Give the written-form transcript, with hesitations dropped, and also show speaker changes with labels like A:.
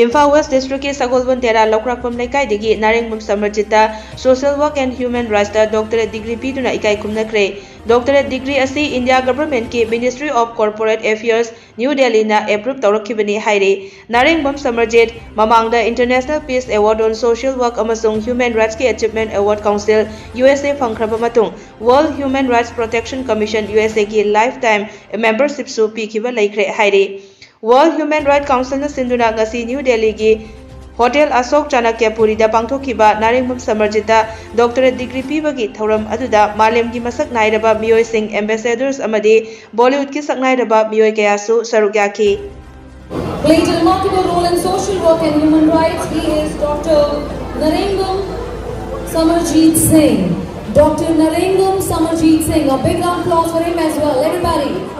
A: Imphal West District ke Sagolbon Tera Lokrakpam Lekaidagi Narengbam Samarjita Social Work and Human Rights da Doctorate degree Piduna Ekaikhumnakhre Doctorate degree asi India Government ke Ministry of Corporate Affairs New Delhi na approve tawrakhibani haire Narengbam Samarjit mamangda International Peace Award on Social Work amasung Human Rights ke Achievement Award Council USA phangkhraba matung World Human Rights Protection Commission USA ki lifetime membership su pikhiba laikhre haire World Human Rights Council na sinduna ngasi New Delhi ki Hotel Asok Chanakyapuri da pangthokiba Narengbam Samarjita Doctorate degree pibagi thauram aduda malem gi masak nairaba miyoi sing ambassadors amadi Bollywood ki saknairaba miyoi kayasu saruk yaki.
B: Played a remarkable role in social work and human rights. He is Dr. Narengbam Samarjit Singh. Dr. Narengbam Samarjit Singh. A big round of applause for him as well. Everybody.